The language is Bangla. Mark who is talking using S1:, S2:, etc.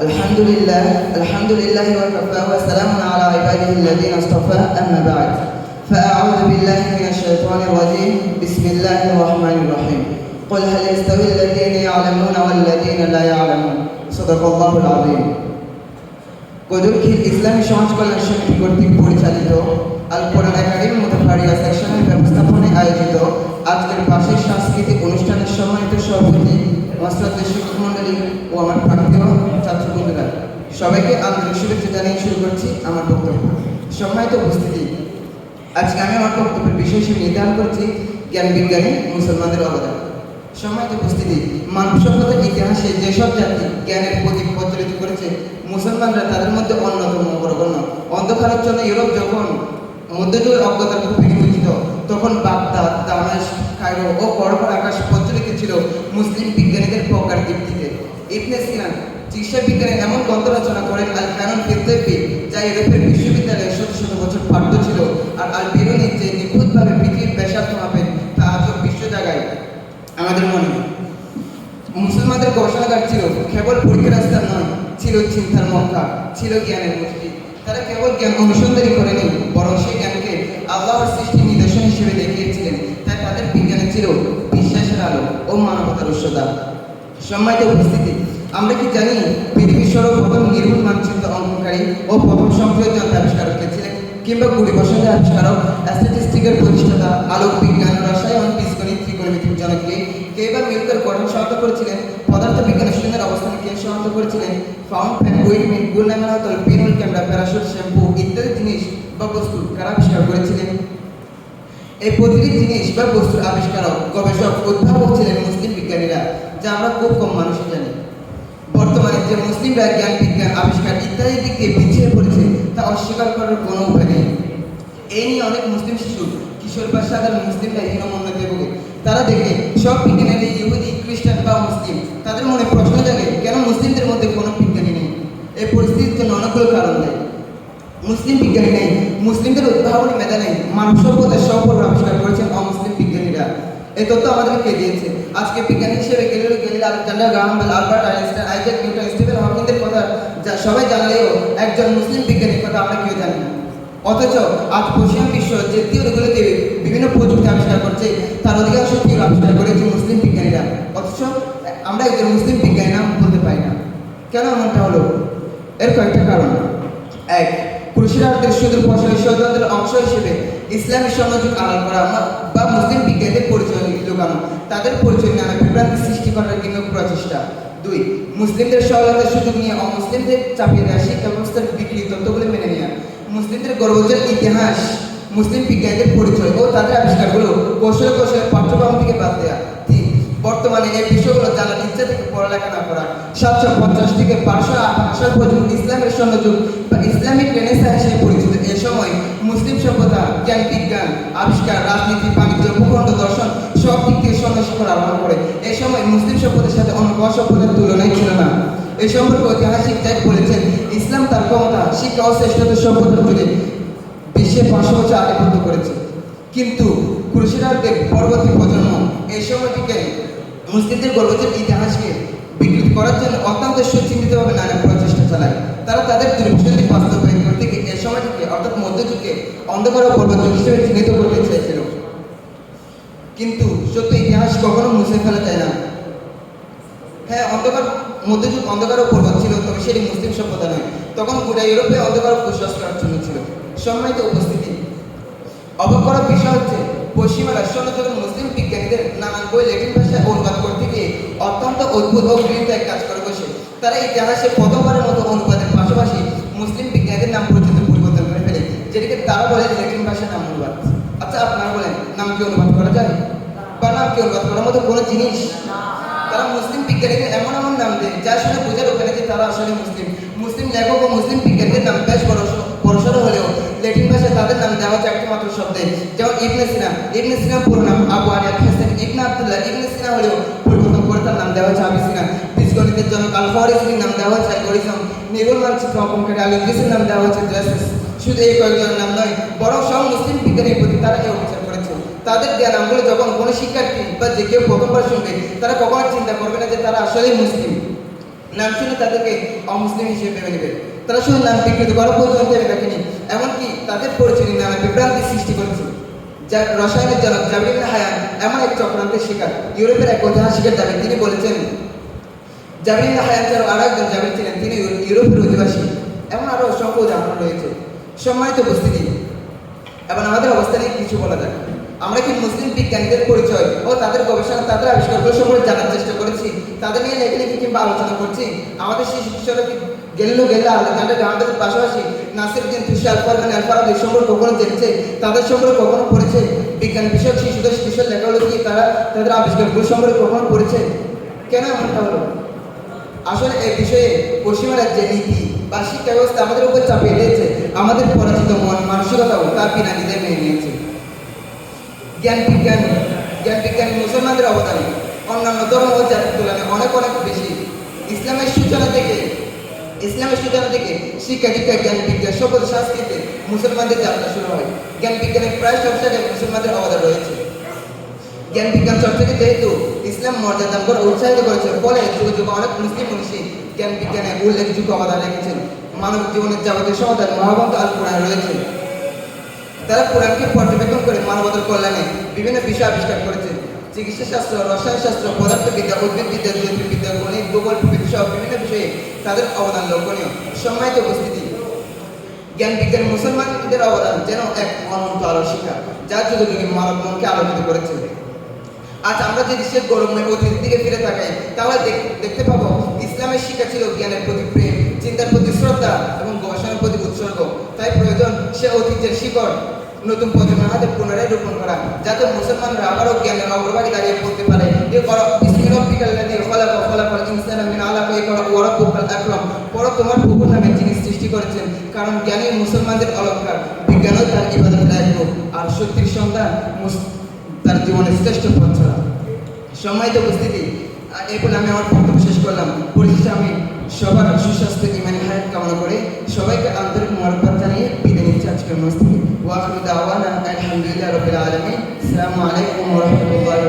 S1: الحمد لله وكفى وسلام على عباده الذين اصطفى أما بعد فأعوذ بالله من الشيطان الرجيم بسم الله الرحمن الرحيم قل هل يستوي الذين يعلمون والذين لا يعلمون صدق الله العظيم কদুরখিল ইসলামী সমাজ কল্যাণ সমিতি কর্তৃক পরিচালিত আল কোরআন একাডেমি মুতাফারিয়া সেকশনের ব্যবস্থাপনায় আয়োজিত আজকের বার্ষিক সাংস্কৃতিক অনুষ্ঠানের সম্মানিত সভাপতি মাস্টারদের শিক্ষক মণ্ডলী ও আমার প্রাক্তন ছাত্র বন্ধুরা সবাইকে আন্তরিক শুভেচ্ছা জানিয়ে শুরু করছি আমার বক্তব্য। সম্মানিত উপস্থিতি, আজকে আমি আমার বক্তব্যের বিষয় হিসেবে নির্ধারণ করছি জ্ঞান বিজ্ঞানে মুসলমানদের অবদান। সম্মানিত উপস্থিতি, মানব সভ্যতার ইতিহাসে যেসব জাতি জ্ঞানের প্রতীক প্রচলিত করেছে মুসলমানরা তাদের মধ্যে অন্যতম অগ্রগণ্য। অন্ধকারের জন্য ইউরোপ যখন মধ্যযুগের অজ্ঞতার খুবই নিবেদিত, তখন বাগদাদ, দামেস্ক, কায়রো ও কর্কর আকাশ প্রচলিত ছিল মুসলিম বিজ্ঞানীদের প্রজ্ঞার দীপ্তিতে। ইবনে সিনা চিকিৎসা বিজ্ঞানে এমন গ্রন্থ রচনা করেন আল কানুন ফি তিব্বি, যা ইউরোপের বিশ্ববিদ্যালয়ে শত শত বছর পাঠ্য ছিল। আর আল বিরুনি যে নিখুঁতভাবে পৃথিবীর ব্যাসার্ধ মাপেন তা আজও বিশ্ব জায়গায় আমাদের মনে। মুসলমানদের গবেষণাগার ছিল কেবল পরীক্ষার স্থান নয়, ছিল চিন্তার মক্কা, ছিল জ্ঞানের মসজিদ। তারা কেবল জ্ঞান অনুসন্ধানই করেনি, বরং সেই জ্ঞানকে আল্লাহর সৃষ্টির নিদর্শন হিসেবে দেখিয়েছিলেন। তাই তাদের বিজ্ঞানে ছিল বিশ্বাসের আলো ও মানবতার উৎসতা। সম্মানিত উপস্থিতি, আমরা কি জানি পৃথিবীর সর্বপ্রথম নির্ভুল মানচিত্র অঙ্কনকারী ও প্রথম সক্রিয় যন্ত্র আবিষ্কারক কে ছিলেন? কিংবা 20 বছরের আবিষ্কারক স্ট্যাটিস্টিকের প্রতিষ্ঠাতা, আলোক বিজ্ঞান, রসায়ন, বীজগণিত, ত্রিকোণমিতির জনককে? কে বা মিল্কের গঠন সনাক্ত করেছিলেন? পদার্থ বিজ্ঞানের শূন্যের অবস্থান কে সনাক্ত করেছিলেন? ফাউন্ড পেন, উইন্ডমিল, গুলনামের হাতল, পেনুল, ক্যামেরা, প্যারাশুট, শ্যাম্পু ইত্যাদি জিনিস বা বস্তু কারা আবিষ্কার করেছিলেন? এই প্রতিটি জিনিস বা বস্তুর আবিষ্কারক, গবেষক, উদ্ভাবক ছিলেন মুসলিম বিজ্ঞানীরা, যা আমরা খুব কম মানুষই জানি। বর্তমানে যে মুসলিমরা জ্ঞান, বিজ্ঞান, আবিষ্কার ইত্যাদি দিক দিয়ে পিছিয়ে পড়েছে তা অস্বীকার করার কোনো উপায় নেই। এই নিয়ে অনেক মুসলিম শিশু, কিশোর বা সাধারণ মুসলিমরা হীনমন্যতায় ভোগে। তারা দেখে সব বিজ্ঞানীরা ইহুদি, খ্রিস্টান বা মুসলিম। তাদের মনে প্রশ্ন জাগে, কেন মুসলিমদের মধ্যে কোনো বিজ্ঞানী নেই? এই পরিস্থিতির জন্য অনেকগুলো কারণ দেয়। মুসলিম বিজ্ঞানী নেই, মুসলিমদের উদ্ভাবনী মেধা নেই, মানব সভ্যতার সফল আবিষ্কার করেছেন অমুসলিম বিজ্ঞানীরা। এই তথ্য আমাদেরকে দিয়েছে। আজকে বিজ্ঞানী হিসেবে Galileo Galilei, Alexander Graham Bell, Albert Einstein, Isaac Newton, Stephen হকিংদের কথা যা সবাই জানলেও একজন মুসলিম বিজ্ঞানীর কথা আমরা কেউ জানি না। অথচ আজ পশ্চিম বিশ্ব যে থিওরিগুলোতে বিভিন্ন প্রযুক্তি আবিষ্কার করছে তার অধিকাংশ থিওরি আবিষ্কার করেছে মুসলিম বিজ্ঞানীরা। অথচ আমরা একজন মুসলিম বিজ্ঞানী নাম বলতে পারি না। কেন এমনটা হলো? এর কয়েকটা কারণ। এক, ক্রুসেডারদের সুদূর প্রসারী ষড়যন্ত্রের অংশ হিসেবে ইসলামী সমাজক আড়াল করা বা মুসলিম বিজ্ঞানীদের পরিচয় লুকানো, তাদের পরিচয় নানা বিভ্রান্তি সৃষ্টি করার কিন্তু প্রচেষ্টা। দুই, মুসলিমদের সরলতার সুযোগ নিয়ে অমুসলিমদের চাপিয়ে দেওয়া শিক্ষা ব্যবস্থার বিক্রি তত্ত্বগুলো মেনে নেওয়া, মুসলিমদের গর্বোজ্জ্বল ইতিহাস, মুসলিম বিজ্ঞানীদের পরিচয় ও তাদের আবিষ্কারগুলো কৌশলে কৌশলে পাঠ্যক্রম থেকে বাদ দেওয়া। তিন, বর্তমানে এই বিষয়গুলো জানার ইচ্ছা থেকে পড়ালেখা না করা। 750 থেকে 558 পর্যন্ত ইসলামের স্বর্ণযুগ বা ইসলামিক রেনেসাঁ হিসেবে পরিচিত। এ সময় মুসলিম সভ্যতা জ্ঞান, বিজ্ঞান, আবিষ্কার, রাজনীতি, বাণিজ্য, ভূখণ্ড, দর্শন সব দিক থেকে স্বর্ণশিখর আরোহণ করে। এই সময় মুসলিম সভ্যতার সাথে অন্য সভ্যতার তুলনায় ছিল না। এই সম্পর্কে ঐতিহাসিক ত্যাগ বলেছেন, ইসলাম তার ক্ষমতা, শিক্ষা ও শ্রেষ্ঠত্ব সভ্যতার তুলে বিশ্বে 500 বছর আধিপত্য করেছে। কিন্তু ক্রুসেডারদের পরবর্তী প্রজন্ম এই সময়টিকে মুসলিমদের গর্বোজ্জ্বল ইতিহাসকে বিকৃত করার জন্য অত্যন্ত সুচিন্তিতভাবে নানা প্রচেষ্টা চালায়। তারা তাদের দূরদৃষ্টি বাস্তবায়ন করতে গিয়ে এই সময়টিকে অর্থাৎ মধ্যযুগকে অন্ধকার ও পরবর্তী হিসেবে চিহ্নিত করতে চেয়েছিল। কিন্তু সত্য ইতিহাস কখনো মুছে ফেলা যায় না। হ্যাঁ, মধ্যযুগ অন্ধকার ও পর্বত ছিল, তবে সেটি মুসলিম সভ্যতা নয়। তখন গোটা ইউরোপে অন্ধকার ও কুসংস্কার জন্য ছিল। সম্মানিত উপস্থিতি, অবাক করার বিষয় হচ্ছে পশ্চিমা স্বর্ণযুগের মুসলিম বিজ্ঞানীদের নানান বই ল্যাটিন ভাষায় অনুবাদ করতে গিয়ে অত্যন্ত অদ্ভুত ও গৃহীত এক কাজ করে বসে। তারা ইতিহাসে প্রথমবারের মতো অনুবাদের পাশাপাশি মুসলিম বিজ্ঞানীদের নাম পর্যন্ত পরিবর্তন করে ফেলে, যেটিকে তারা বলে ল্যাটিন ভাষার নাম অনুবাদ। আচ্ছা, আপনারা বলেন, নাম কি অনুবাদ করা যায়? বা নাম কি অনুবাদ করার মতো কোনো জিনিস? তারা মুসলিম বিজ্ঞানীদের এমন এমন নাম দেয় যা শুনে বোঝার ওখানে যে তারা আসলে মুসলিম। মুসলিম লেখক ও মুসলিম বিজ্ঞানীদের নাম বেশ বড়সড় হলেও ল্যাটিন ভাষায় তাদের নাম দেওয়া হচ্ছে একটি মাত্র শব্দে। যেমন ইবনে সিনা, ইবনে সিনা পুরো নাম আবু আলিয়াল হাসান ইবনে আব্দুল্লাহ ইবনে সিনা হলেও পরিবর্তন করে তার নাম দেওয়া হচ্ছে আবিসিনা। বীজগণিতের জনক আল-খাওয়ারিজমির নাম দেওয়া হচ্ছে অ্যালগরিদম। নির্ভুল মানচিত্র অঙ্কনকারী আল-ইদ্রিসের নাম দেওয়া হচ্ছে জেসিস। শুধু এই কয়েকজনের নাম নয়, বরং সব মুসলিম বিজ্ঞানীর প্রতি তারা এই অবিচার করেছে। তাদের দেওয়া নামগুলো যখন কোনো শিক্ষার্থী বা যে কেউ প্রথমবার শুনবে, তারা কখনো চিন্তা করবে না যে তারা আসলেই মুসলিম। নাম শুনে তাদেরকে অমুসলিম হিসেবে ভেবে নেবে। তারা শুধু নাম বিকৃত করা পর্যন্ত দেখেনি, এমনকি তাদের পরিচয় নামে বিভ্রান্তি সৃষ্টি করেছে। যার রসায়নের জনক জাবির ইবনে হায়ান এমন এক চক্রান্তের শিকার। ইউরোপের এক ঐতিহাসিকের দাবি, তিনি বলেছেন জাবির ইবনে হায়ান ছাড়াও আরো একজন জাবির ছিলেন, তিনি ইউরোপের অধিবাসী। এমন আরো অসংখ্য উদাহরণ রয়েছে। সম্মানিত উপস্থিতি, এবং আমাদের অবস্থা নিয়ে কিছু বলা যাক। আমরা কি মুসলিম বিজ্ঞানীদের পরিচয় ও তাদের গবেষণা, তাদের আবিষ্কারগুলো সম্পর্কে জানার চেষ্টা করেছি? তাদের নিয়ে লেখালেখি কিংবা আলোচনা করছি? আমাদের শিশু কিশোররা কি গেলিলিও আলেকজান্ডার গ্রাহামের পাশাপাশি নাসিরউদ্দিন তুসি, আল-ফারাবি সম্পর্কে কখনো জেনেছে? তাদের সম্পর্কে কখনো পড়েছে? বিজ্ঞান বিষয়ক শিশুদের কিশোর লেখাগুলো কি তারা তাদের আবিষ্কারগুলো সম্পর্কে কখনো পড়েছে? কেন এমনটা হলো? আসলে এই বিষয়ে পশ্চিমা রাজ্যের নীতি বা শিক্ষা ব্যবস্থা আমাদের উপর চাপিয়ে দিয়েছে। আমাদের পরাজিত মন মানসিকতাও তার বিনানিদের মেনে নিয়েছে। জ্ঞান বিজ্ঞান মুসলমানদের অবদান অন্যান্য ধর্ম ও জাতির তুলনায় অনেক বেশি। ইসলামের সূচনা থেকে শিক্ষা দীক্ষা, জ্ঞান বিজ্ঞান, সভ্যতা, সংস্কৃতি মুসলমানদের যাত্রা শুরু হয়। জ্ঞান বিজ্ঞানের প্রায় সব জায়গায় মুসলমানদের অবদান রয়েছে। জ্ঞান বিজ্ঞান চর্চাকে যেহেতু ইসলাম মর্যাদা করে উৎসাহিত করেছে, ফলে যুগে যুগে অনেক মুসলিম মনীষী জ্ঞান বিজ্ঞানে উল্লেখযোগ্য অবদান রেখেছেন। মানব জীবনের যাবতীয় সমাধান মহাগ্রন্থ আল কোরআন রয়েছে। তারা কোরআনকে পর্যবেক্ষণ করে মানবতার কল্যাণে বিভিন্ন বিষয় আবিষ্কার করেছেন। চিকিৎসা শাস্ত্র, রসায়ন শাস্ত্র, পদার্থবিদ্যা, উদ্ভিদবিদ্যা, জ্যোতির্বিদ্যা, গণিত, ভূগোল প্রভৃতি সহ বিভিন্ন বিষয়ে তাদের অবদান লক্ষণীয়। সম্মানিত উপস্থিতি, জ্ঞান বিজ্ঞান মুসলমানদের অবদান যেন এক অনন্ত আলো শিখা, যা যুগে যুগে মানব মনকে আলোকিত করেছে। আজ আমরা যদি সে গৌরবময় অতীতের দিকে ফিরে তাকাই, তাহলে দেখতে পাবো ইসলামের শিক্ষা ছিল জ্ঞানের প্রতি প্রেম, চিন্তার প্রতি শ্রদ্ধা এবং গবেষণার প্রতি উৎসর্গ। তাই প্রয়োজন সে ঐতিহ্যের শিকড় নতুন প্রজন্মের হাতে পুনরায় রোপণ করা, যাতে মুসলমানরা আবারও জ্ঞানের অগ্রভাগে দাঁড়িয়ে পড়তে পারে। পড়ো তোমার প্রভুর নামে যিনি সৃষ্টি করেছেন, কারণ জ্ঞানী মুসলমানদের অলঙ্কার, বিজ্ঞানও তার ইবাদতের এক রূপ, আর সত্যির সন্ধান তার জীবনের শ্রেষ্ঠ পথ ছাড়া। সম্মানিত উপস্থিতি, এই বলে আমি আমার বক্তব্য শেষ করলাম। পরিশেষে আমি সবার সুস্বাস্থ্য ইমানি হায়াত কামনা করে সবাইকে আন্তরিক মোবারকবাদ জানিয়ে বিদায় নিচ্ছি আজকের মঞ্চ থেকে। ওয়া আখিরু দাওয়ানা আলহামদুলিল্লাহি রাব্বিল আলামিন। আসসালামু আলাইকুম ওয়া রাহমাতুল্লাহি